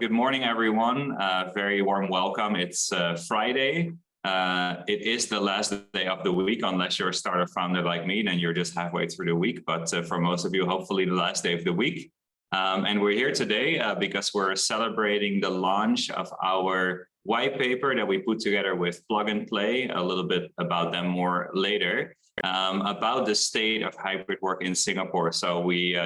Good morning, everyone. Very warm welcome. It's Friday. It is the last day of the week, unless you're a startup founder like me, then you're just halfway through the week. But for most of you, hopefully the last day of the week. And we're here today because we're celebrating the launch of our white paper that we put together with Plug and Play. A little bit about them more later. About the state of hybrid work in Singapore. So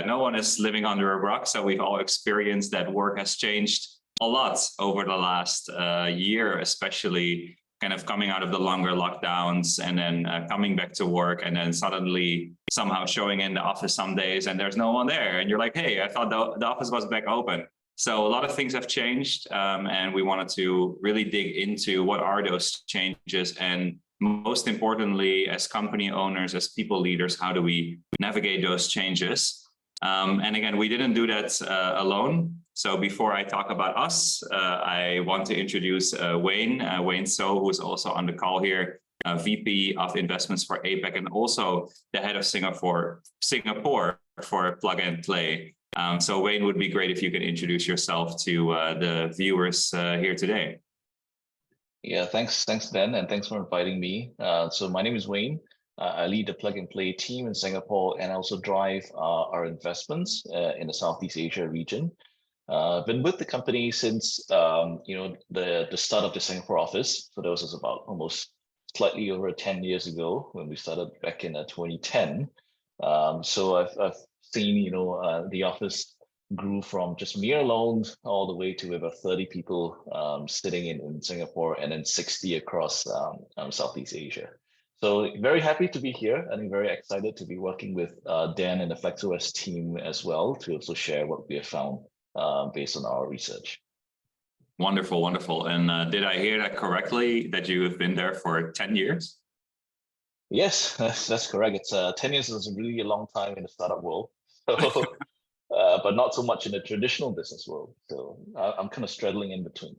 no one is living under a rock. So we've all experienced that work has changed a lot over the last year, especially kind of coming out of the longer lockdowns and then coming back to work and then suddenly somehow showing in the office some days and there's no one there. And you're like, hey, I thought the office was back open. So a lot of things have changed and we wanted to really dig into what are those changes, and most importantly, as company owners, as people leaders, how do we navigate those changes? And again, we didn't do that alone. So before I talk about us, I want to introduce Wayne So, who is also on the call here, VP of Investments for APAC, and also the head of Singapore for Plug and Play. So Wayne, would be great if you could introduce yourself to the viewers here today. Yeah, thanks, Dan, and thanks for inviting me. So my name is Wayne. I lead the Plug and Play team in Singapore and also drive our investments in the Southeast Asia region. I've been with the company since the start of the Singapore office. So that was about almost slightly over 10 years ago when we started back in 2010. So I've seen the office grew from just me alone all the way to about 30 people sitting in Singapore, and then 60 across Southeast Asia. So very happy to be here, and I'm very excited to be working with Dan and the FlexOS team as well to also share what we have found based on our research. Wonderful, wonderful. And did I hear that correctly, that you have been there for 10 years? Yes, that's correct. It's 10 years is really a long time in the startup world. So, but not so much in the traditional business world. So I'm kind of straddling in between.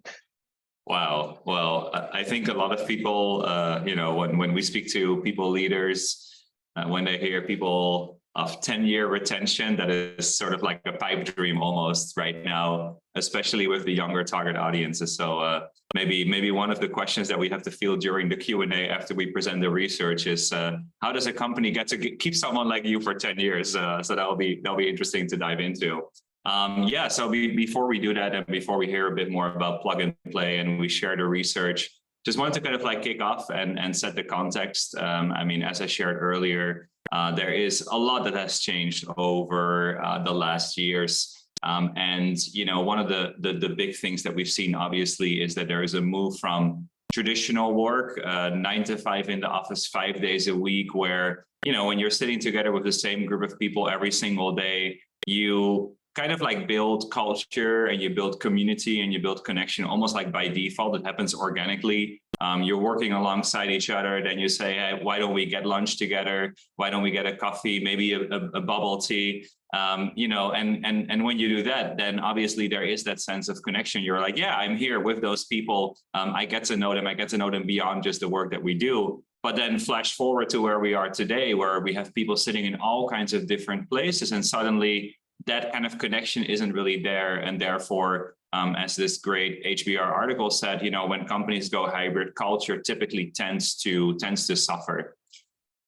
Wow. Well, I think a lot of people, when we speak to people leaders, when they hear people of 10-year retention, that is sort of like a pipe dream almost right now, especially with the younger target audiences. So maybe one of the questions that we have to field during the Q&A after we present the research is, how does a company get to keep someone like you for 10 years? So that'll be interesting to dive into. So before we do that, and before we hear a bit more about Plug and Play and we share the research, just wanted to kind of like kick off and set the context. I mean, as I shared earlier, there is a lot that has changed over the last years. And one of the big things that we've seen, obviously, is that there is a move from traditional work, 9 to 5 in the office, 5 days a week, where, when you're sitting together with the same group of people every single day, you kind of like build culture and you build community and you build connection almost like by default. It happens organically. You're working alongside each other. Then you say, hey, why don't we get lunch together? Why don't we get a coffee, maybe a bubble tea? And when you do that, then obviously there is that sense of connection. You're like, yeah, I'm here with those people. I get to know them. I get to know them beyond just the work that we do. But then flash forward to where we are today, where we have people sitting in all kinds of different places, and suddenly that kind of connection isn't really there. And therefore, as this great HBR article said, when companies go hybrid, culture typically tends to suffer.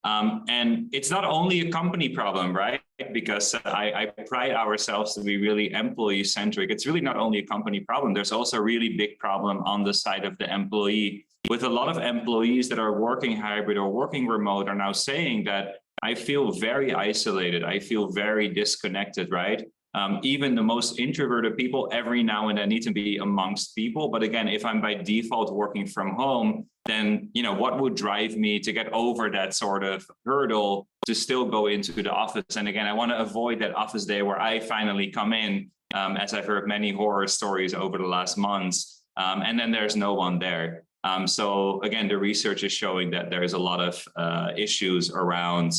And it's not only a company problem, right? Because I pride ourselves to be really employee-centric. It's really not only a company problem. There's also a really big problem on the side of the employee, with a lot of employees that are working hybrid or working remote are now saying that I feel very isolated. I feel very disconnected, right? Even the most introverted people every now and then need to be amongst people. But again, if I'm by default working from home, then what would drive me to get over that sort of hurdle to still go into the office? And again, I want to avoid that office day where I finally come in, as I've heard many horror stories over the last months, and then there's no one there. So again, the research is showing that there is a lot of issues around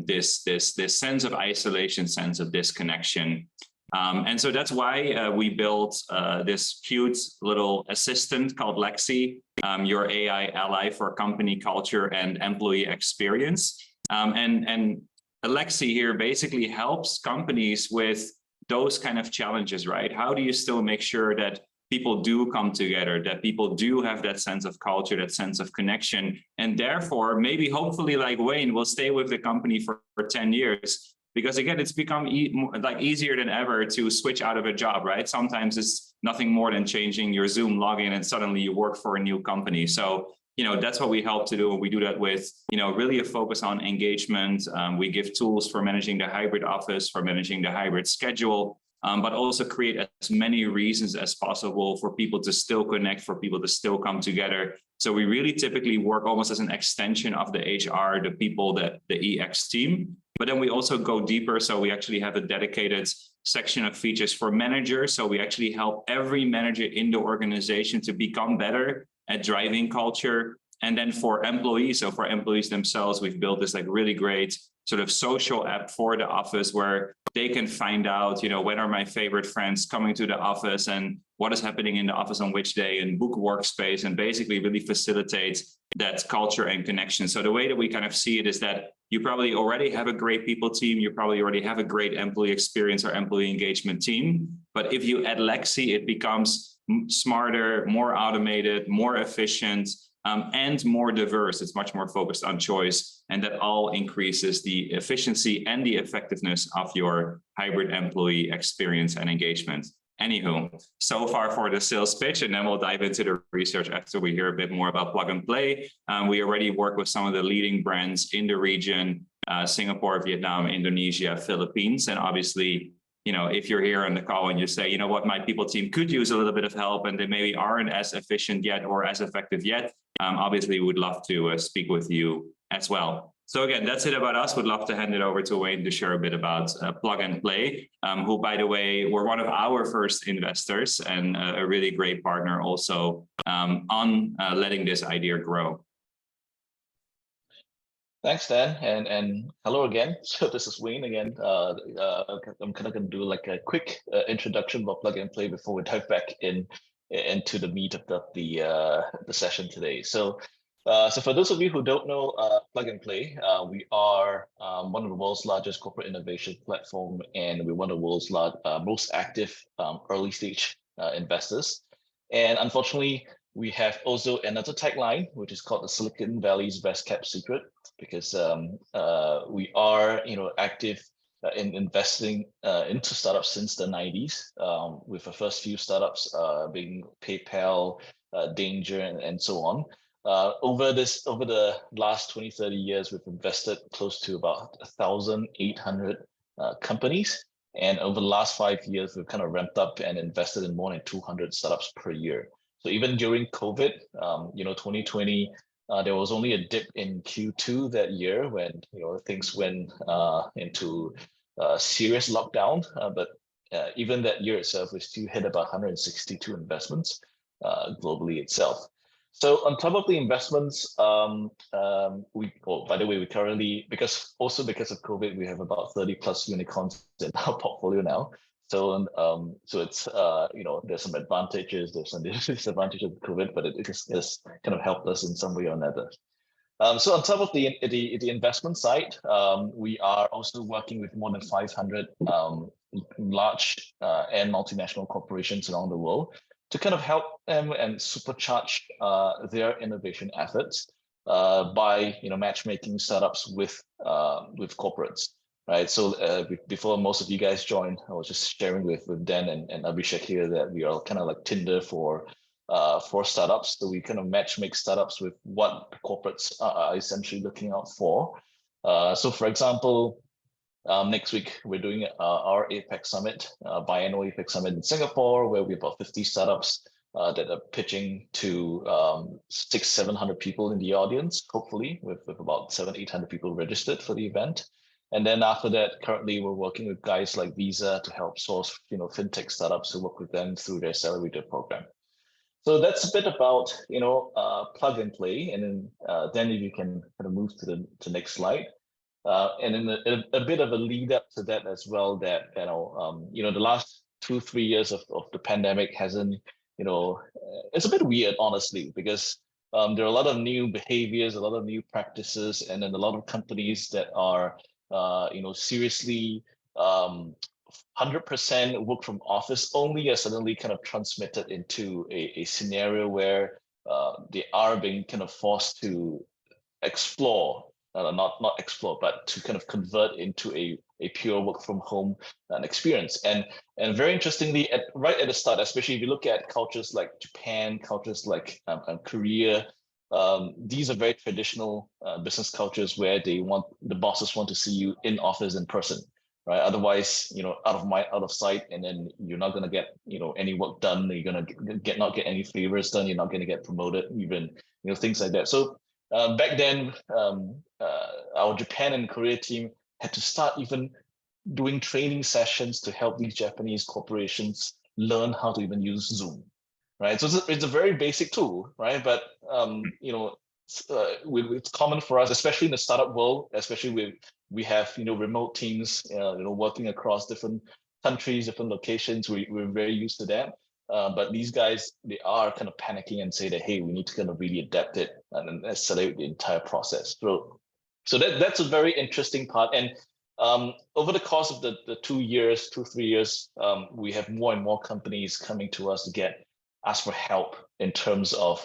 this sense of isolation, sense of disconnection. And so that's why we built this cute little assistant called Lexi, your AI ally for company culture and employee experience. And Lexi here basically helps companies with those kind of challenges, right? How do you still make sure that people do come together, that people do have that sense of culture, that sense of connection, and therefore maybe hopefully like Wayne will stay with the company for 10 years. Because again, it's become easier than ever to switch out of a job, right? Sometimes it's nothing more than changing your Zoom login and suddenly you work for a new company. So, that's what we help to do. And we do that with, really a focus on engagement. We give tools for managing the hybrid office, for managing the hybrid schedule, but also create as many reasons as possible for people to still connect, for people to still come together. So we really typically work almost as an extension of the HR, the people, the EX team. But then we also go deeper. So we actually have a dedicated section of features for managers. So we actually help every manager in the organization to become better at driving culture. And then for employees, so for employees themselves, we've built this really great sort of social app for the office where they can find out, when are my favorite friends coming to the office and what is happening in the office on which day, and book workspace, and basically really facilitate that culture and connection. So the way that we kind of see it is that you probably already have a great people team, you probably already have a great employee experience or employee engagement team. But if you add Lexi, it becomes smarter, more automated, more efficient, and more diverse. It's much more focused on choice, and that all increases the efficiency and the effectiveness of your hybrid employee experience and engagement. Anywho, so far for the sales pitch, and then we'll dive into the research after we hear a bit more about Plug and Play. We already work with some of the leading brands in the region, Singapore, Vietnam, Indonesia, Philippines, and obviously, if you're here on the call and you say, what, my people team could use a little bit of help and they maybe aren't as efficient yet or as effective yet, obviously we would love to speak with you as well. So again, that's it about us. Would love to hand it over to Wayne to share a bit about Plug and Play, who, by the way, were one of our first investors and a really great partner also on letting this idea grow. Thanks, Dan, and hello again. So this is Wayne again. I'm kind of going to do a quick introduction about Plug and Play before we dive back into the meat of the session today. So for those of you who don't know Plug and Play, we are one of the world's largest corporate innovation platform, and we're one of the world's most active early stage investors. And unfortunately, we have also another tagline, which is called the Silicon Valley's Best Kept Secret, because we are active in investing into startups since the 90s, with the first few startups being PayPal, Danger, and so on. Over the last 20-30 years, we've invested close to about 1,800 companies. And over the last 5 years, we've kind of ramped up and invested in more than 200 startups per year. So even during COVID, 2020, there was only a dip in Q2 that year when things went into serious lockdown. But even that year itself, we still hit about 162 investments globally itself. So on top of the investments, by the way, we currently, because of COVID, we have about 30 plus unicorns in our portfolio now. So it's there's some advantages, there's some disadvantages of COVID, but it has kind of helped us in some way or another. So on top of the investment side, we are also working with more than 500 large and multinational corporations around the world to kind of help them and supercharge their innovation efforts by matchmaking startups with corporates. Right. So before most of you guys joined, I was just sharing with Dan and Abhishek here that we are kind of like Tinder for startups. So we kind of matchmake startups with what corporates are essentially looking out for. So for example, next week we're doing our APEC Summit, biannual APEC Summit in Singapore, where we have about 50 startups that are pitching to 600-700 people in the audience, hopefully with about 700-800 people registered for the event. And then after that, currently we're working with guys like Visa to help source, fintech startups to work with them through their accelerator program. So that's a bit about, Plug and Play. And then if you can kind of move to the next slide. And then a bit of a lead up to that as well, that, the last 2-3 years of the pandemic hasn't, it's a bit weird, honestly, because there are a lot of new behaviors, a lot of new practices, and then a lot of companies that are, seriously 100% work from office only are suddenly kind of transmitted into a scenario where they are being kind of forced to explore, not explore, but to kind of convert into a pure work from home experience. And very interestingly, right at the start, especially if you look at cultures like Japan, cultures like Korea, these are very traditional business cultures where the bosses want to see you in office in person, right? Otherwise, out of mind, out of sight, and then you're not going to get, any work done. You're going to not get any favors done. You're not going to get promoted, even, things like that. So back then, our Japan and Korea team had to start even doing training sessions to help these Japanese corporations learn how to even use Zoom, right? So it's a very basic tool, right? But it's common for us, especially in the startup world, especially we have remote teams, working across different countries, different locations. We're very used to that. But these guys, they are kind of panicking and say that, hey, we need to kind of really adapt it and accelerate the entire process. So that's a very interesting part. And over the course of the 3 years, we have more and more companies coming to us to ask for help in terms of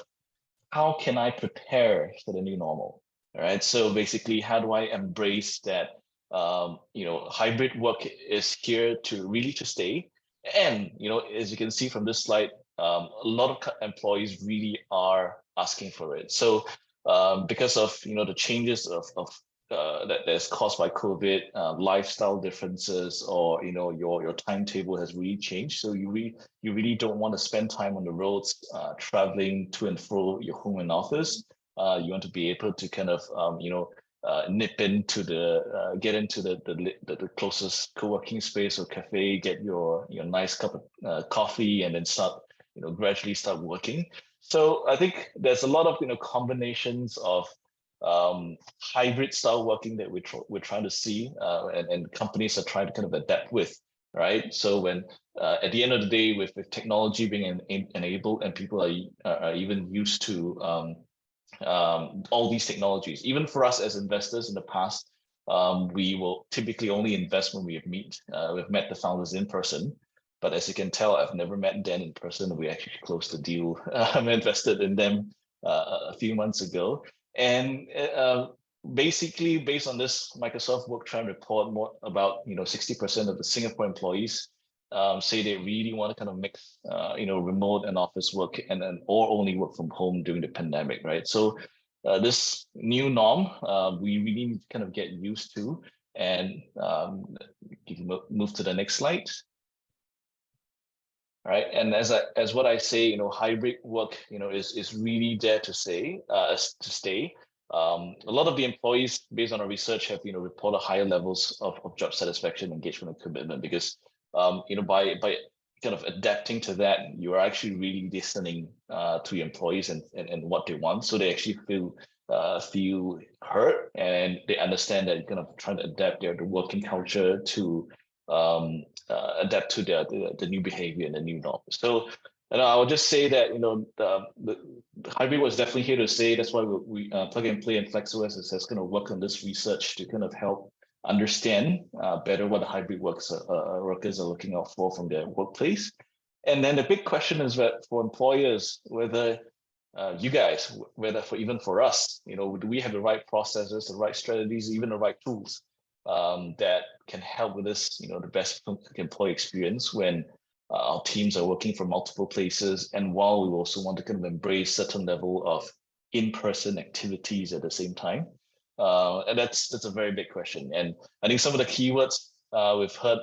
how can I prepare for the new normal? All right. So basically, how do I embrace that? Hybrid work is here to stay. And as you can see from this slide, a lot of employees really are asking for it. So because of the changes of that's caused by COVID, lifestyle differences, or your timetable has really changed. So you really don't want to spend time on the roads, traveling to and fro your home and office. You want to be able to kind of nip into get into the closest co-working space or cafe, get your nice cup of coffee, and then gradually start working. So I think there's a lot of combinations of hybrid style working that we're trying to see, and companies are trying to kind of adapt with, right? So when at the end of the day, with technology being enabled and people are even used to all these technologies, even for us as investors in the past, we will typically only invest when we've met the founders in person. But as you can tell, I've never met Dan in person. We actually closed the deal. I'm invested in them a few months ago. And basically, based on this Microsoft Work Trend report, more about 60% of the Singapore employees say they really want to kind of mix remote and office work, or only work from home during the pandemic, right? So this new norm, we really need to kind of get used to. And move to the next slide. Right, and as what I say, hybrid work, is really there to stay. A lot of the employees, based on our research, have reported higher levels of job satisfaction, engagement, and commitment, because by kind of adapting to that, you are actually really listening to your employees and what they want, so they actually feel heard, and they understand that you're kind of trying to adapt their working culture to adapt to the new behavior and the new norm. So, I would just say that the hybrid was definitely here to stay. That's why we Plug and Play and FlexOS is going to work on this research to kind of help understand better what the hybrid workers are looking out for from their workplace. And then the big question is that for employers, whether you guys, even for us, do we have the right processes, the right strategies, even the right tools that can help with this, the best employee experience when our teams are working from multiple places, and while we also want to kind of embrace certain level of in-person activities at the same time. And that's a very big question. And I think some of the keywords we've heard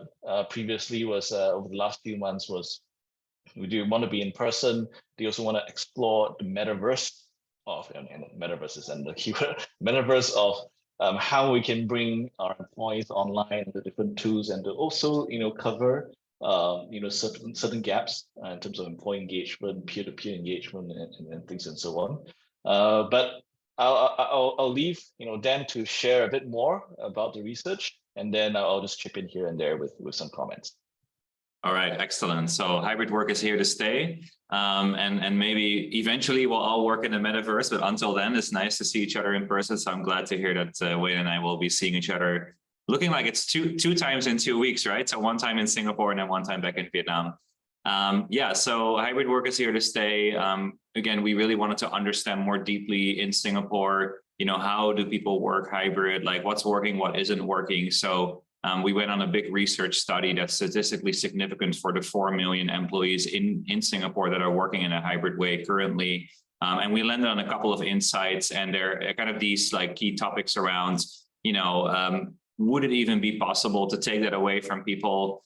previously was over the last few months was, we do want to be in person. They also want to explore the metaverse metaverses and the keyword metaverse of how we can bring our employees online, the different tools, and to also cover certain gaps in terms of employee engagement, peer-to-peer engagement, and things and so on. But I'll leave Dan to share a bit more about the research, and then I'll just chip in here and there with some comments. All right, excellent. So hybrid work is here to stay, and maybe eventually we'll all work in the metaverse, but until then, it's nice to see each other in person. So I'm glad to hear that Wayne and I will be seeing each other looking like it's two times in 2 weeks, right? So one time in Singapore and then one time back in Vietnam. Yeah, so hybrid work is here to stay. Again, we really wanted to understand more deeply in Singapore, how do people work hybrid, like what's working, what isn't working. So we went on a big research study that's statistically significant for the 4 million employees in Singapore that are working in a hybrid way currently. And we landed on a couple of insights, and they're kind of these like key topics around, would it even be possible to take that away from people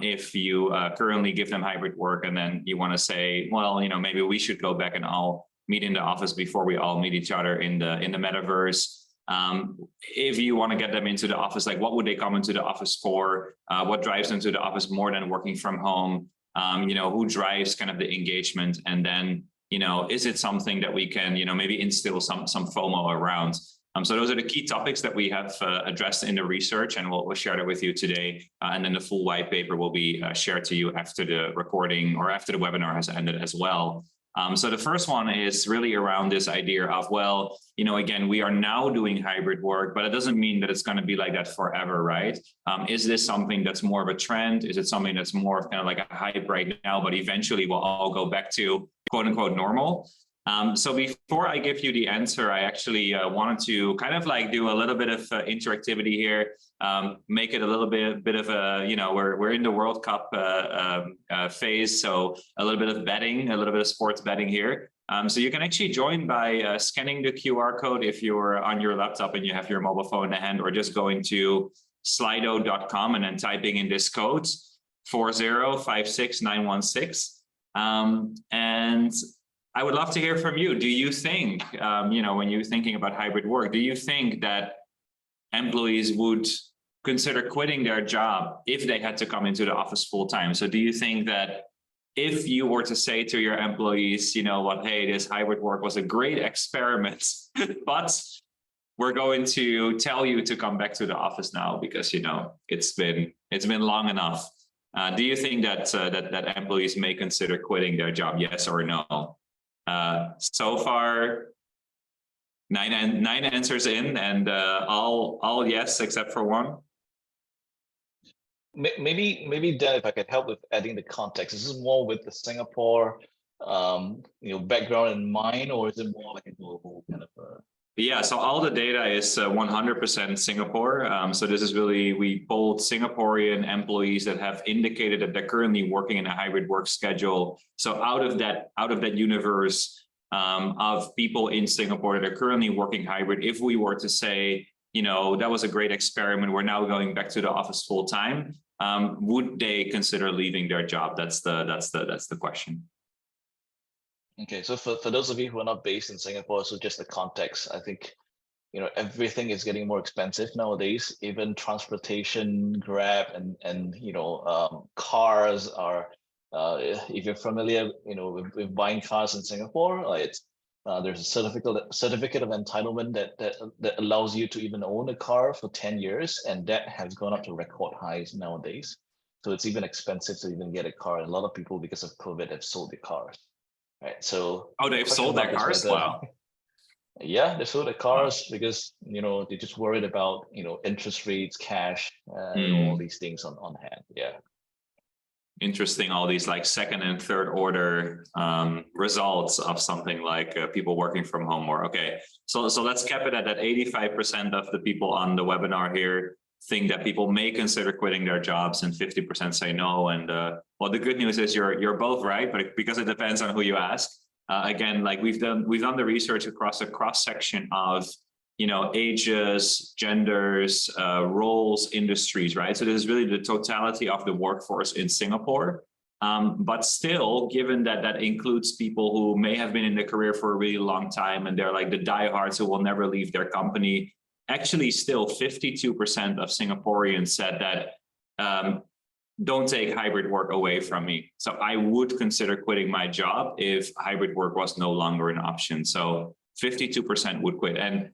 if you currently give them hybrid work, and then you want to say, well, maybe we should go back and all meet in the office before we all meet each other in the metaverse. If you want to get them into the office, like what would they come into the office for? What drives them to the office more than working from home? Who drives kind of the engagement? And then, is it something that we can, maybe instill some FOMO around? So those are the key topics that we have addressed in the research, and we'll share that with you today. And then the full white paper will be shared to you after the recording or after the webinar has ended as well. So the first one is really around this idea of, well, again, we are now doing hybrid work, but it doesn't mean that it's going to be like that forever, right? Is this something that's more of a trend? Is it something that's more of kind of like a hype right now, but eventually we'll all go back to quote unquote normal? So before I give you the answer, I actually wanted to kind of like do a little bit of interactivity here, make it a little bit of a, we're in the World Cup phase, so a little bit of betting, a little bit of sports betting here. So you can actually join by scanning the QR code if you're on your laptop and you have your mobile phone in the hand, or just going to slido.com and then typing in this code 4056916. And I would love to hear from you. Do you think, when you're thinking about hybrid work, do you think that employees would consider quitting their job if they had to come into the office full time? So do you think that if you were to say to your employees, hey, this hybrid work was a great experiment, but we're going to tell you to come back to the office now because, it's been long enough. Do you think that that employees may consider quitting their job, yes or no? So far, nine answers in, and all yes except for one. Maybe Dan, if I could help with adding the context. Is this more with the Singapore background in mind, or is it more like a global kind of Yeah, so all the data is 100% Singapore. So this is really, we polled Singaporean employees that have indicated that they're currently working in a hybrid work schedule. So out of that universe of people in Singapore that are currently working hybrid, if we were to say, that was a great experiment, we're now going back to the office full time, would they consider leaving their job? That's the question. Okay, so for those of you who are not based in Singapore, so just the context, I think, everything is getting more expensive nowadays. Even transportation, Grab, and cars are. If you're familiar, with buying cars in Singapore, there's a certificate of entitlement that allows you to even own a car for 10 years, and that has gone up to record highs nowadays. So it's even expensive to even get a car. And a lot of people, because of COVID, have sold their cars. Right. So they've sold their cars. Wow. Yeah, they sold their cars because they just worried about interest rates, cash, all these things on hand. Yeah. Interesting. All these like second and third order results of something like people working from home more. Okay, so let's cap it at that 85% of the people on the webinar here think that people may consider quitting their jobs, and 50% say no. And well, the good news is you're both right, but because it depends on who you ask. Again, like we've done the research across a cross section of ages, genders, roles, industries, right? So this is really the totality of the workforce in Singapore. But still, given that includes people who may have been in their career for a really long time and they're like the diehards who will never leave their company. Actually, still 52% of Singaporeans said that don't take hybrid work away from me. So I would consider quitting my job if hybrid work was no longer an option. So 52% would quit. And,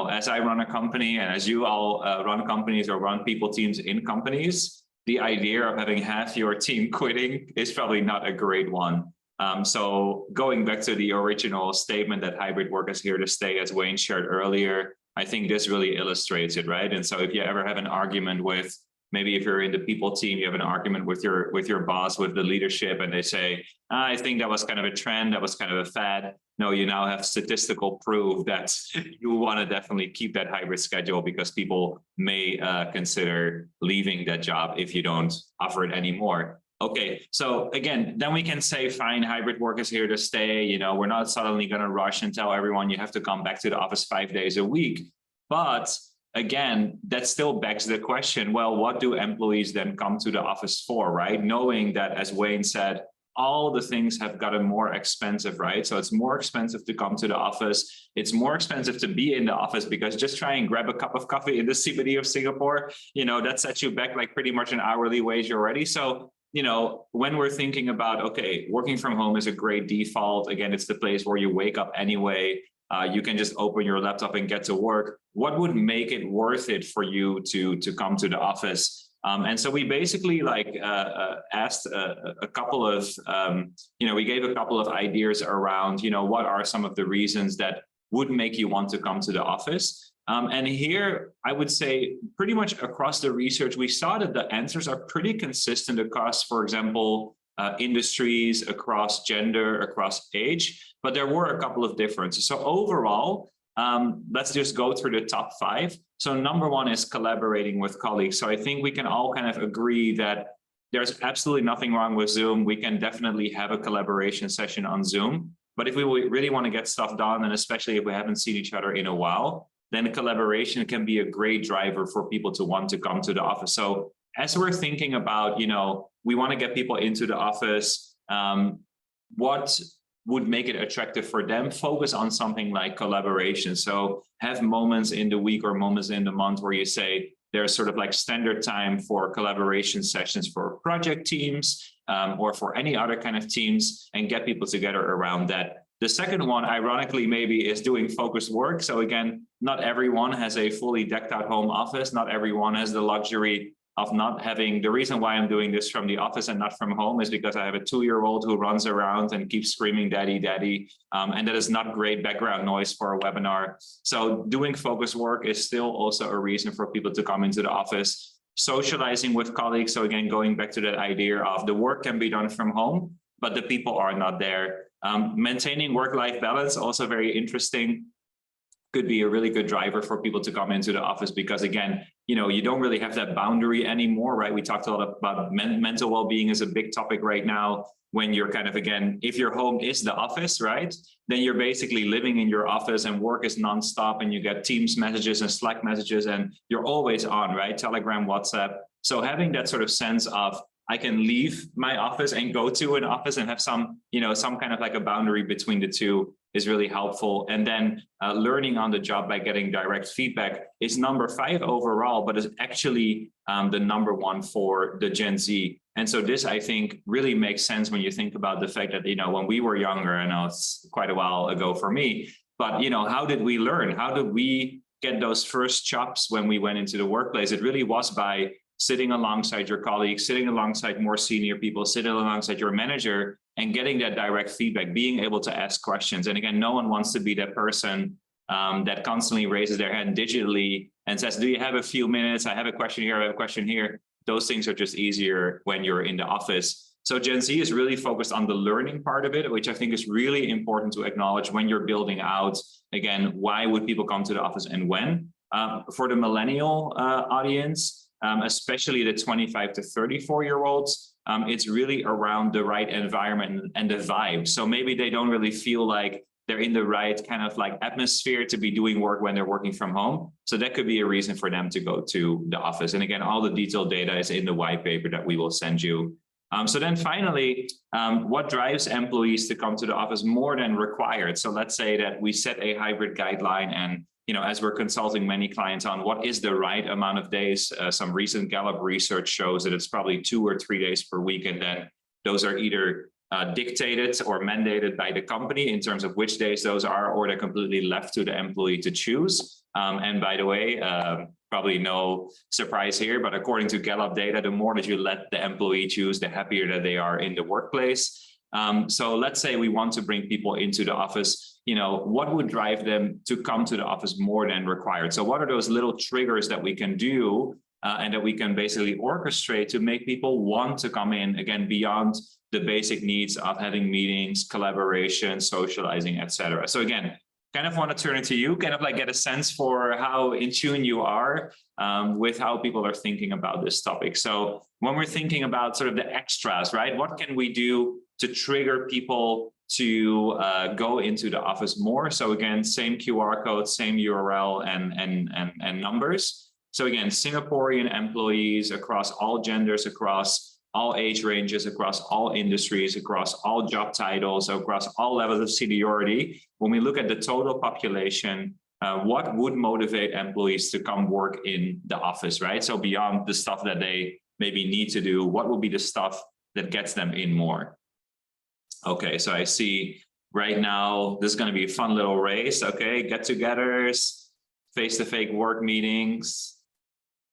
as I run a company and as you all run companies or run people teams in companies, the idea of having half your team quitting is probably not a great one. So going back to the original statement that hybrid work is here to stay, as Wayne shared earlier, I think this really illustrates it, right? And so if you ever have an argument with, maybe if you're in the people team, you have an argument with your boss, with the leadership, and they say, I think that was kind of a trend, that was kind of a fad. No, you now have statistical proof that you want to definitely keep that hybrid schedule, because people may consider leaving that job if you don't offer it anymore. Okay, so again, then we can say, fine, hybrid work is here to stay. You know, we're not suddenly going to rush and tell everyone you have to come back to the office 5 days a week. But again, that still begs the question, well, what do employees then come to the office for, right? Knowing that, as Wayne said, all the things have gotten more expensive, right? So it's more expensive to come to the office. It's more expensive to be in the office, because just try and grab a cup of coffee in the CBD of Singapore, you know, that sets you back like pretty much an hourly wage already. So, you know, when we're thinking about, okay, working from home is a great default. Again, it's the place where you wake up anyway. You can just open your laptop and get to work. What would make it worth it for you to come to the office? And so we basically asked a couple of, we gave a couple of ideas around, what are some of the reasons that would make you want to come to the office? And here, I would say pretty much across the research, we saw that the answers are pretty consistent across, for example, industries, across gender, across age, but there were a couple of differences. So overall, let's just go through the top 5. So number 1 is collaborating with colleagues. So I think we can all kind of agree that there's absolutely nothing wrong with Zoom. We can definitely have a collaboration session on Zoom. But if we really want to get stuff done, and especially if we haven't seen each other in a while, then collaboration can be a great driver for people to want to come to the office. So as we're thinking about, we want to get people into the office, what would make it attractive for them? Focus on something like collaboration. So have moments in the week or moments in the month where you say there's sort of like standard time for collaboration sessions for project teams or for any other kind of teams, and get people together around that. The second one, ironically, maybe is doing focused work. So again, not everyone has a fully decked out home office. Not everyone has the luxury of not having. The reason why I'm doing this from the office and not from home is because I have a 2-year-old who runs around and keeps screaming, daddy, daddy. And that is not great background noise for a webinar. So doing focus work is still also a reason for people to come into the office. Socializing with colleagues. So again, going back to that idea of the work can be done from home, but the people are not there. Maintaining work-life balance, also very interesting. Could be a really good driver for people to come into the office, because again, you don't really have that boundary anymore, right? We talked a lot about mental well-being is a big topic right now. When you're kind of, again, if your home is the office, right, then you're basically living in your office and work is nonstop, and you get Teams messages and Slack messages, and you're always on, right? Telegram, WhatsApp. So having that sort of sense of, I can leave my office and go to an office and have some kind of like a boundary between the two is really helpful. And then learning on the job by getting direct feedback is number 5 overall, but is actually the number 1 for the Gen Z. And so this, I think, really makes sense when you think about the fact that, when we were younger, I know it's quite a while ago for me, but, how did we learn? How did we get those first chops when we went into the workplace? It really was by sitting alongside your colleagues, sitting alongside more senior people, sitting alongside your manager, and getting that direct feedback, being able to ask questions. And again, no one wants to be that person that constantly raises their hand digitally and says, do you have a few minutes? I have a question here, I have a question here. Those things are just easier when you're in the office. So Gen Z is really focused on the learning part of it, which I think is really important to acknowledge when you're building out, again, why would people come to the office and when? For the millennial audience, especially the 25 to 34-year-olds, it's really around the right environment and the vibe. So maybe they don't really feel like they're in the right kind of like atmosphere to be doing work when they're working from home. So that could be a reason for them to go to the office. And again, all the detailed data is in the white paper that we will send you. So then finally, what drives employees to come to the office more than required? So let's say that we set a hybrid guideline, and as we're consulting many clients on what is the right amount of days, some recent Gallup research shows that it's probably 2 or 3 days per week. And then those are either dictated or mandated by the company in terms of which days those are, or they're completely left to the employee to choose. And by the way, probably no surprise here, but according to Gallup data, the more that you let the employee choose, the happier that they are in the workplace. So let's say we want to bring people into the office, what would drive them to come to the office more than required? So what are those little triggers that we can do and that we can basically orchestrate to make people want to come in, again, beyond the basic needs of having meetings, collaboration, socializing, etc. So again, kind of want to turn it to you, kind of like get a sense for how in tune you are with how people are thinking about this topic. So when we're thinking about sort of the extras, right, what can we do to trigger people to go into the office more? So again, same QR code, same URL and numbers. So again, Singaporean employees across all genders, across all age ranges, across all industries, across all job titles, across all levels of seniority. When we look at the total population, what would motivate employees to come work in the office, right? So beyond the stuff that they maybe need to do, what will be the stuff that gets them in more? Okay, so I see right now, this is going to be a fun little race. Okay, get-togethers, face-to-face work meetings,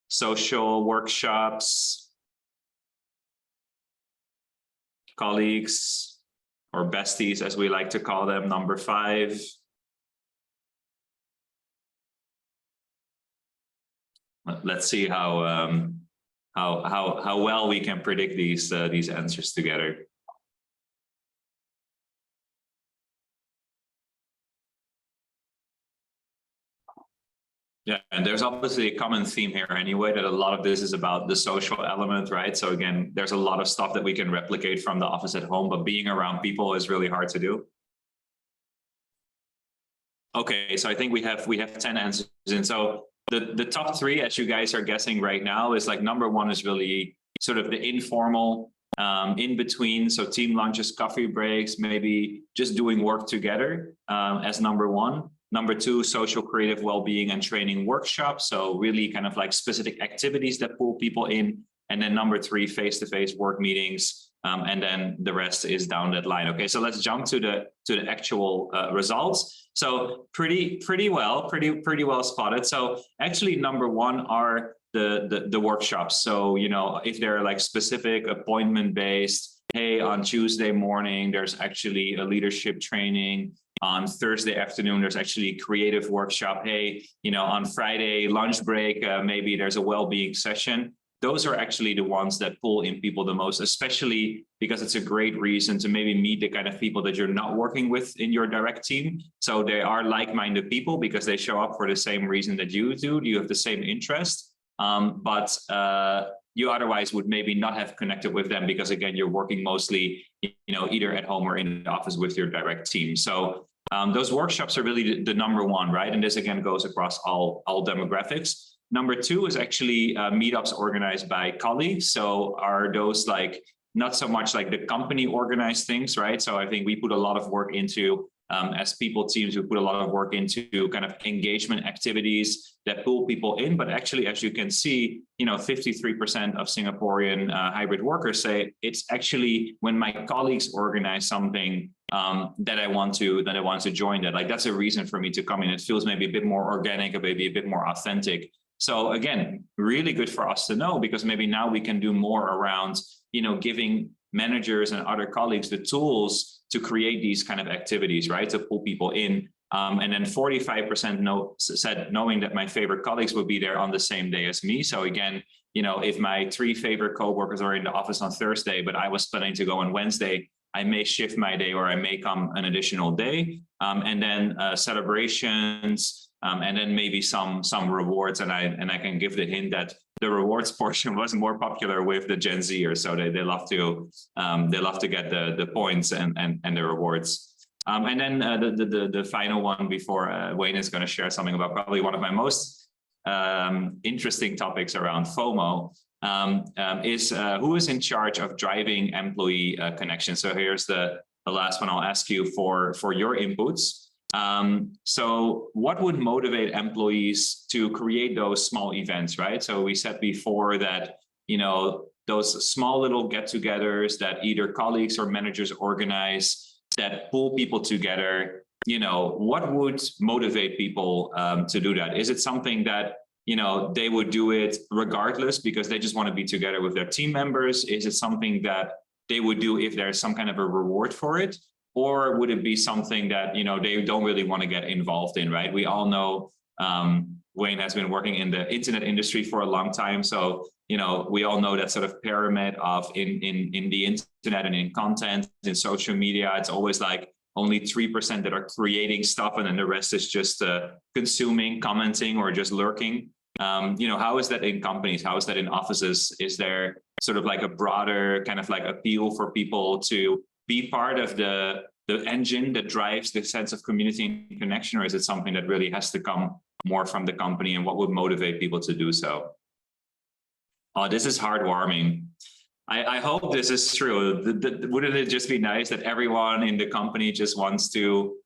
social workshops, colleagues, or besties, as we like to call them, number 5. Let's see how well we can predict these answers together. Yeah, and there's obviously a common theme here anyway, that a lot of this is about the social element, right? So again, there's a lot of stuff that we can replicate from the office at home, but being around people is really hard to do. Okay, so I think we have 10 answers. And so the top 3, as you guys are guessing right now, is like number 1 is really sort of the informal in between. So team lunches, coffee breaks, maybe just doing work together as number 1. Number 2, social creative well-being and training workshops. So really kind of like specific activities that pull people in. And then number 3, face-to-face work meetings. And then the rest is down that line. Okay, so let's jump to the actual results. So pretty well spotted. So actually number 1 are the workshops. So, if they're like specific appointment based, hey, on Tuesday morning, there's actually a leadership training. On Thursday afternoon, there's actually a creative workshop. Hey, on Friday lunch break, maybe there's a well-being session. Those are actually the ones that pull in people the most, especially because it's a great reason to maybe meet the kind of people that you're not working with in your direct team. So they are like-minded people because they show up for the same reason that you do. You have the same interest, but you otherwise would maybe not have connected with them because, again, you're working mostly, either at home or in the office with your direct team. So those workshops are really the number 1, right? And this, again, goes across all demographics. Number 2 is actually meetups organized by colleagues. So are those like not so much like the company organized things, right? So I think we put a lot of work into, as people teams, we put a lot of work into kind of engagement activities that pull people in. But actually, as you can see, 53% of Singaporean hybrid workers say it's actually when my colleagues organize something that I want to join that. Like, that's a reason for me to come in. It feels maybe a bit more organic, or maybe a bit more authentic. So again, really good for us to know, because maybe now we can do more around, giving managers and other colleagues the tools to create these kind of activities, right? To pull people in. And then 45% said knowing that my favorite colleagues would be there on the same day as me. So again, if my 3 favorite coworkers are in the office on Thursday, but I was planning to go on Wednesday, I may shift my day, or I may come an additional day. And then celebrations, and then maybe some rewards. And I can give the hint that the rewards portion was more popular with the Gen Zers, so they love to get the points and the rewards. And then the final one before Wayne is going to share something about probably one of my most interesting topics around FOMO, is who is in charge of driving employee connection. So here's the last one I'll ask you for your inputs. So what would motivate employees to create those small events, right? So we said before that, those small little get-togethers that either colleagues or managers organize that pull people together, what would motivate people to do that? Is it something that, they would do it regardless because they just want to be together with their team members? Is it something that they would do if there's some kind of a reward for it? Or would it be something that, they don't really want to get involved in, right? We all know Wayne has been working in the internet industry for a long time. So, we all know that sort of pyramid of in the internet and in content, in social media, it's always like only 3% that are creating stuff, and then the rest is just consuming, commenting, or just lurking. How is that in companies? How is that in offices? Is there sort of like a broader kind of like appeal for people to be part of the engine that drives the sense of community and connection, or is it something that really has to come more from the company, and what would motivate people to do so? Oh, this is heartwarming. I hope this is true. Wouldn't it just be nice that everyone in the company just wants to,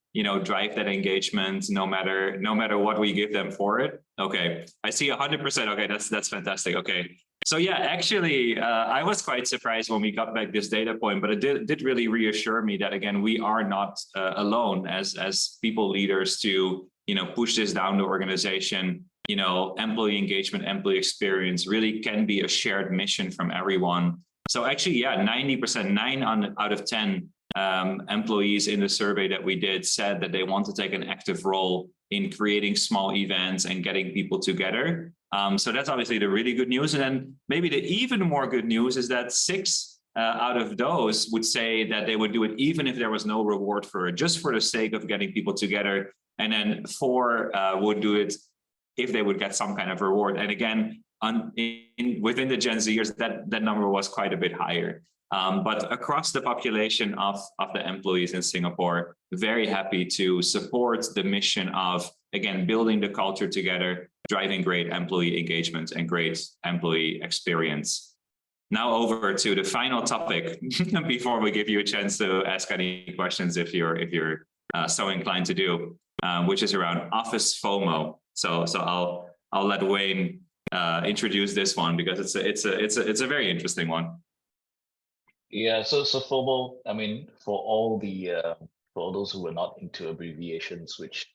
drive that engagement no matter what we give them for it? Okay, I see 100%. Okay, that's fantastic. Okay, so yeah, actually, I was quite surprised when we got back this data point, but it did really reassure me that, again, we are not alone as people leaders to, push this down the organization. Employee engagement, employee experience really can be a shared mission from everyone. So actually, yeah, 90%, 9 out of 10 employees in the survey that we did said that they want to take an active role in creating small events and getting people together. So that's obviously the really good news. And then maybe the even more good news is that 6 out of those would say that they would do it even if there was no reward for it, just for the sake of getting people together. And then 4 would do it if they would get some kind of reward. And again, within the Gen Zers, that number was quite a bit higher. But across the population of the employees in Singapore, very happy to support the mission of, again, building the culture together, driving great employee engagement and great employee experience. Now over to the final topic before we give you a chance to ask any questions if you're so inclined to do, which is around office FOMO. So I'll let Wayne introduce this one, because it's a very interesting one. Yeah, so FOMO, I mean, for all those who are not into abbreviations, which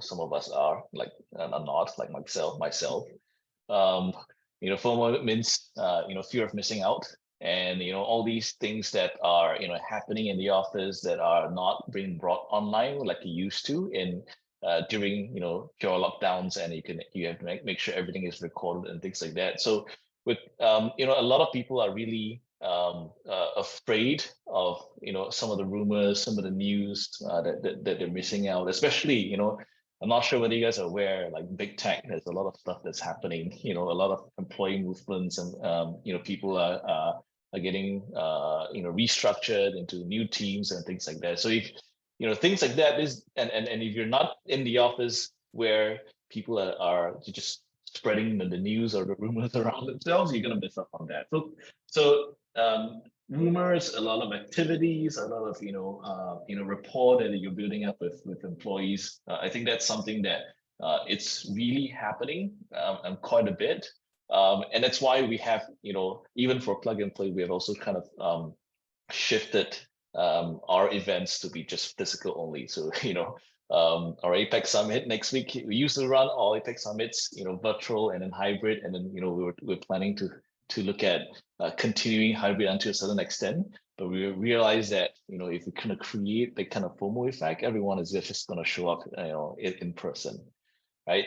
some of us are, like are not, like myself. FOMO means fear of missing out, and all these things that are happening in the office that are not being brought online like you used to in during pure lockdowns, and you have to make sure everything is recorded and things like that. So with a lot of people are really afraid of some of the rumors, some of the news that they're missing out, especially I'm not sure whether you guys are aware, like big tech, there's a lot of stuff that's happening, a lot of employee movements, and people are getting restructured into new teams and things like that. So if things like that is, and if you're not in the office where people are just spreading the news or the rumors around themselves, you're gonna miss up on that. So rumors, a lot of activities, a lot of rapport that you're building up with employees. I think that's something that it's really happening and quite a bit, and that's why we have even for Plug and Play, we have also kind of shifted our events to be just physical only. So our Apex Summit next week, we used to run all Apex Summits virtual and then hybrid, and then we're planning to look at continuing hybrid unto a certain extent. But we realized that if we kind of create the kind of FOMO effect, everyone is just going to show up in person, right?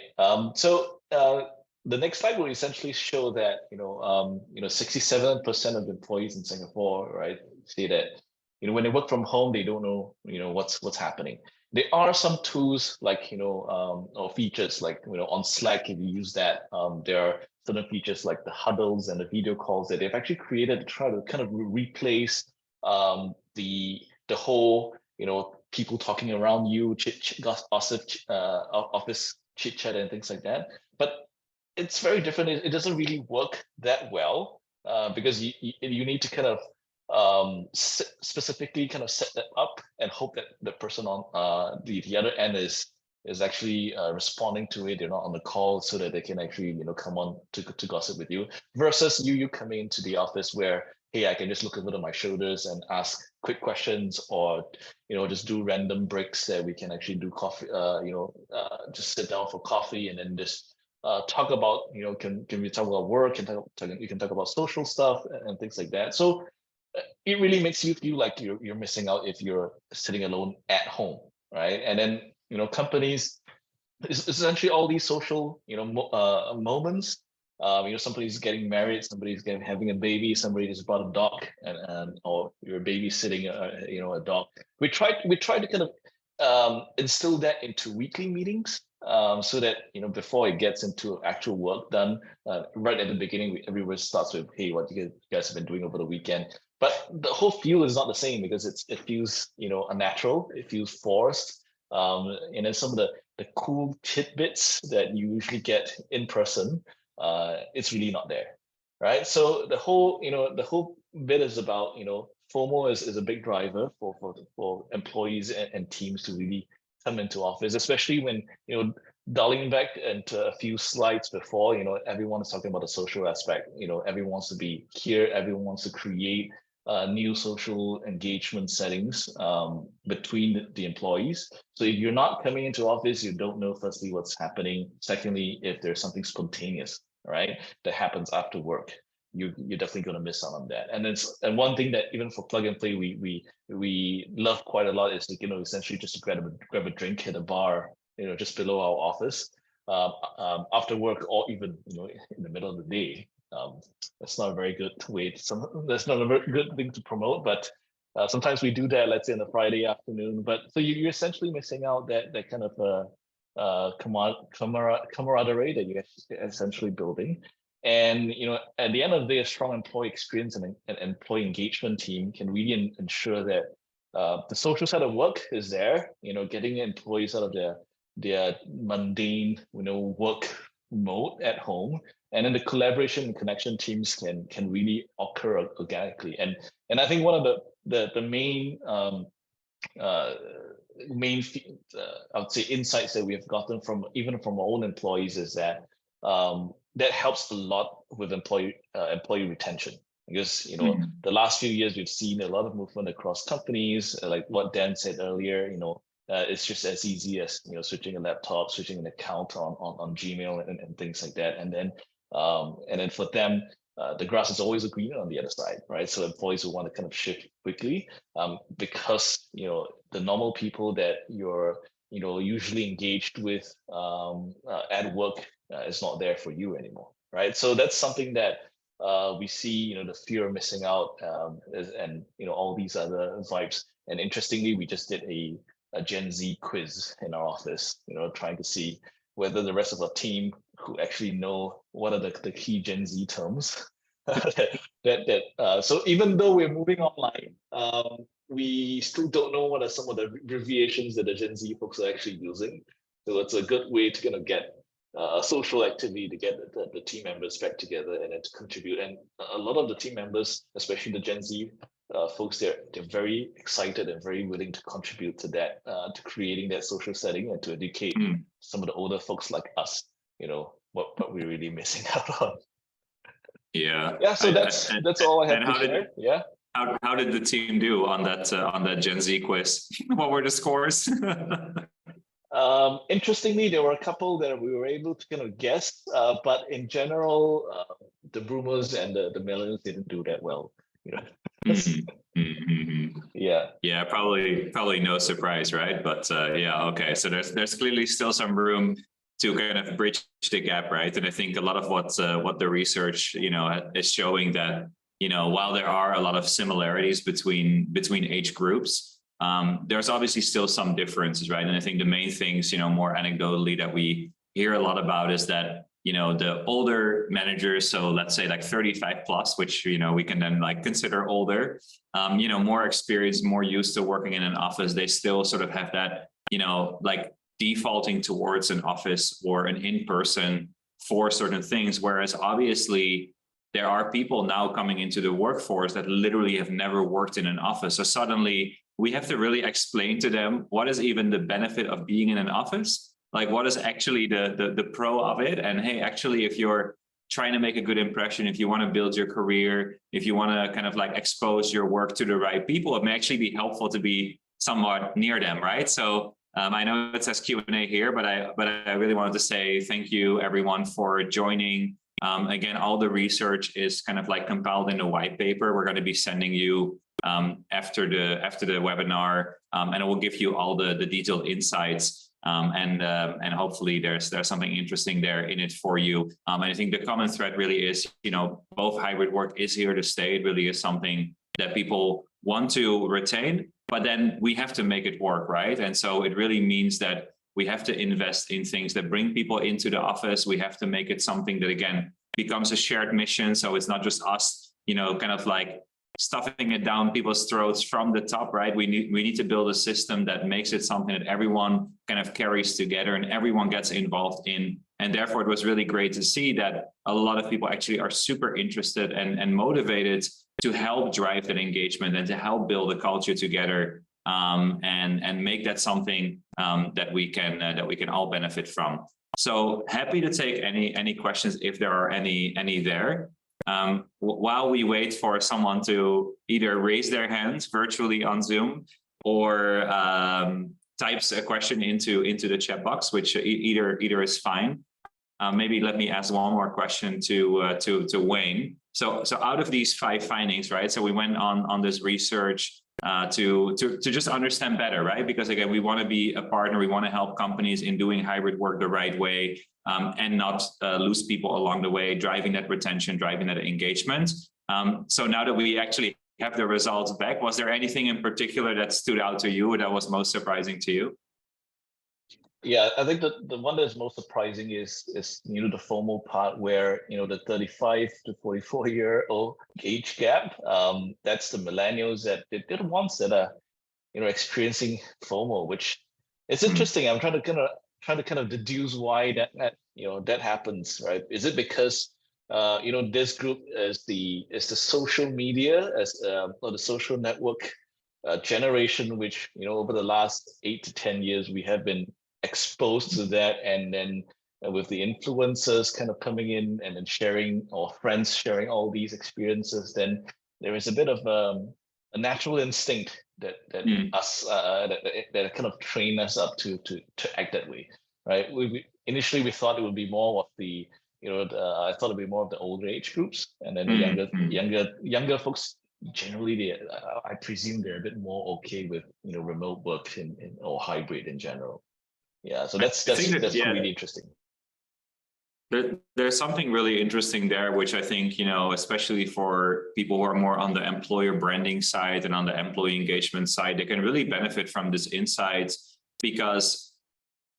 So the next slide will essentially show that 67% of the employees in Singapore, right, say that when they work from home, they don't know what's happening. There are some tools like or features like on Slack, if you use that, there are certain features like the huddles and the video calls that they've actually created to try to kind of replace the whole people talking around you, gossip, office chit chat and things like that. But it's very different. It doesn't really work that well because you need to kind of specifically kind of set that up and hope that the person on the other end is actually responding to it. They're not on the call, so that they can actually come on to gossip with you, versus you coming into the office where, hey, I can just look over my shoulders and ask quick questions, or just do random breaks that we can actually do coffee, just sit down for coffee and then just talk about can we talk about work, and you can talk about social stuff and things like that. So it really makes you feel like you're missing out if you're sitting alone at home, right? And then, companies, it's essentially all these social, moments. Somebody's getting married, having a baby, somebody just brought a dog, and or your babysitting, a dog. We try to kind of instill that into weekly meetings, so that before it gets into actual work done, right at the beginning, everyone starts with, "Hey, what you guys have been doing over the weekend?" But the whole feel is not the same because it feels unnatural, it feels forced, and then some of the cool tidbits that you usually get in person, it's really not there, right? So the whole bit is about FOMO is a big driver for employees and teams to really come into office, especially when dialing back into a few slides before, everyone is talking about the social aspect. Everyone wants to be here, everyone wants to create new social engagement settings between the employees. So if you're not coming into office, you don't know firstly what's happening. Secondly, if there's something spontaneous, right, that happens after work, you're definitely going to miss out on that. And one thing that even for plug and play we love quite a lot is essentially just to grab a drink at a bar, just below our office, after work, or even in the middle of the day. That's not a very good way that's not a very good thing to promote, but sometimes we do that, let's say on a Friday afternoon. But so you're essentially missing out that kind of camaraderie that you're essentially building. And at the end of the day, a strong employee experience and an employee engagement team can really ensure that the social side of work is there, getting employees out of their mundane, work mode at home, and then the collaboration and connection teams can really occur organically. And I think one of the main I would say insights that we have gotten from even from our own employees is that that helps a lot with employee retention, because the last few years we've seen a lot of movement across companies, like what Dan said earlier. It's just as easy as switching a laptop, switching an account on Gmail and things like that, and then for them, the grass is always greener on the other side, right? So employees will want to kind of shift quickly, because the normal people that you're usually engaged with at work is not there for you anymore, right? So that's something that we see, the fear of missing out, and all these other vibes. And interestingly, we just did a Gen Z quiz in our office, trying to see whether the rest of our team who actually know what are the key Gen Z terms. So even though we're moving online, we still don't know what are some of the abbreviations that the Gen Z folks are actually using. So it's a good way to kind of get a social activity to get the team members back together and then to contribute. And a lot of the team members, especially the Gen Z folks, they're very excited and very willing to contribute to that, to creating that social setting and to educate some of the older folks like us, what we're really missing out on. Yeah. So that's all I have to share. Yeah. How did the team do on that Gen Z quiz? What were the scores? Interestingly, there were a couple that we were able to kind of guess, but in general, the boomers and the millennials didn't do that well. Yeah, probably no surprise, right? But okay, so there's clearly still some room to kind of bridge the gap, right? And I think a lot of what the research is showing that while there are a lot of similarities between age groups, there's obviously still some differences, right? And I think the main things, more anecdotally, that we hear a lot about is that the older managers, so let's say like 35 plus, which we can then like consider older, more experienced, more used to working in an office, they still sort of have that like defaulting towards an office or an in-person for certain things, whereas obviously there are people now coming into the workforce that literally have never worked in an office. So suddenly we have to really explain to them what is even the benefit of being in an office, like what is actually the pro of it. And hey, actually, if you're trying to make a good impression, if you want to build your career, if you want to kind of like expose your work to the right people, it may actually be helpful to be somewhat near them, right? So I know it says Q&A here, but I really wanted to say thank you everyone for joining Again, all the research is kind of like compiled in a white paper. We're going to be sending you after the webinar, and it will give you all the detailed insights. And hopefully there's something interesting there in it for you. And I think the common thread really is, both hybrid work is here to stay. It really is something that people want to retain, but then we have to make it work, right? And so it really means that we have to invest in things that bring people into the office. We have to make it something that, again, becomes a shared mission. So it's not just us, kind of like stuffing it down people's throats from the top, right? We need to build a system that makes it something that everyone kind of carries together and everyone gets involved in. And therefore, it was really great to see that a lot of people actually are super interested and motivated to help drive that engagement and to help build a culture together, and make that something that we can all benefit from. So happy to take any questions if there are any there. While we wait for someone to either raise their hands virtually on Zoom or types a question into the chat box, which either is fine. Maybe let me ask one more question to Wayne. So out of these 5 findings, right? So we went on this research to just understand better, right? Because again, we want to be a partner. We want to help companies in doing hybrid work the right way, and not lose people along the way, driving that retention, driving that engagement. So now that we actually have the results back, was there anything in particular that stood out to you or that was most surprising to you? Yeah, I think the one that's most surprising is the FOMO part where the 35 to 44-year-old age gap. That's the millennials that they're the ones that are experiencing FOMO, which it's interesting. I'm trying to kind of deduce why that happens, right? Is it because this group is the social media or the social network generation, which over the last 8 to 10 years we have been exposed to that, and then with the influencers kind of coming in and then sharing, or friends sharing all these experiences, then there is a bit of a natural instinct that kind of train us up to act that way, right? Initially we thought it would be more of the I thought it'd be more of the older age groups, and then the younger folks generally I presume they're a bit more okay with remote work or hybrid in general. Yeah, so that's really interesting. There's something really interesting there, which I think, especially for people who are more on the employer branding side and on the employee engagement side, they can really benefit from this insight because,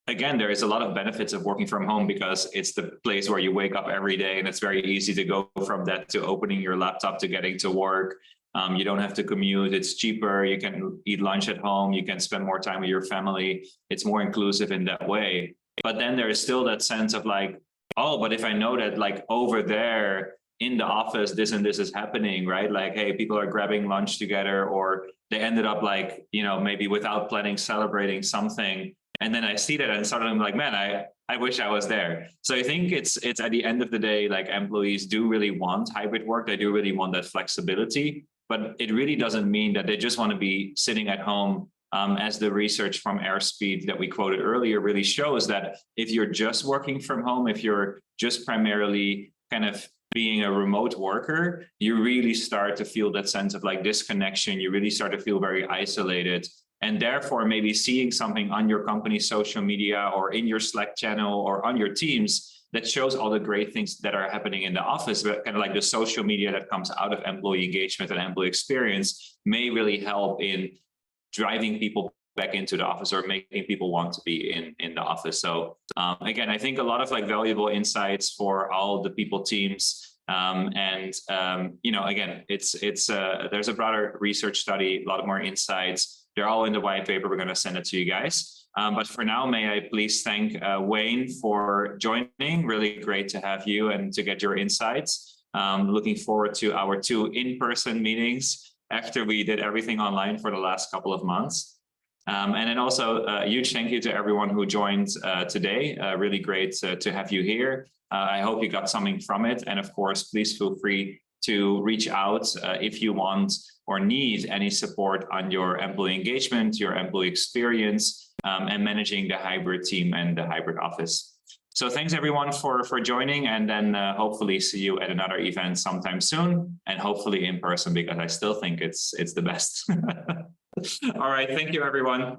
again, there is a lot of benefits of working from home because it's the place where you wake up every day, and it's very easy to go from that to opening your laptop to getting to work. You don't have to commute. It's cheaper. You can eat lunch at home. You can spend more time with your family. It's more inclusive in that way. But then there is still that sense of like, oh, but if I know that like over there in the office, this and this is happening, right? Like, hey, people are grabbing lunch together, or they ended up like, maybe without planning, celebrating something. And then I see that and suddenly I'm like, man, I wish I was there. So I think it's at the end of the day, like employees do really want hybrid work. They do really want that flexibility. But it really doesn't mean that they just want to be sitting at home, as the research from Airspeed that we quoted earlier really shows that if you're just working from home, if you're just primarily kind of being a remote worker, you really start to feel that sense of like disconnection. You really start to feel very isolated. And therefore, maybe seeing something on your company's social media or in your Slack channel or on your Teams that shows all the great things that are happening in the office, but kind of like the social media that comes out of employee engagement and employee experience may really help in driving people back into the office or making people want to be in the office. So again, I think a lot of like valuable insights for all the people teams. Again, there's a broader research study, a lot more insights. They're all in the white paper. We're going to send it to you guys. But for now, may I please thank Wayne for joining. Really great to have you and to get your insights. Looking forward to our 2 in-person meetings after we did everything online for the last couple of months. And then also a huge thank you to everyone who joined today. Really great to have you here. I hope you got something from it. And of course, please feel free to reach out if you want or need any support on your employee engagement, your employee experience. and managing the hybrid team and the hybrid office. So thanks everyone for joining, and then hopefully see you at another event sometime soon, and hopefully in person, because I still think it's the best. All right, thank you everyone.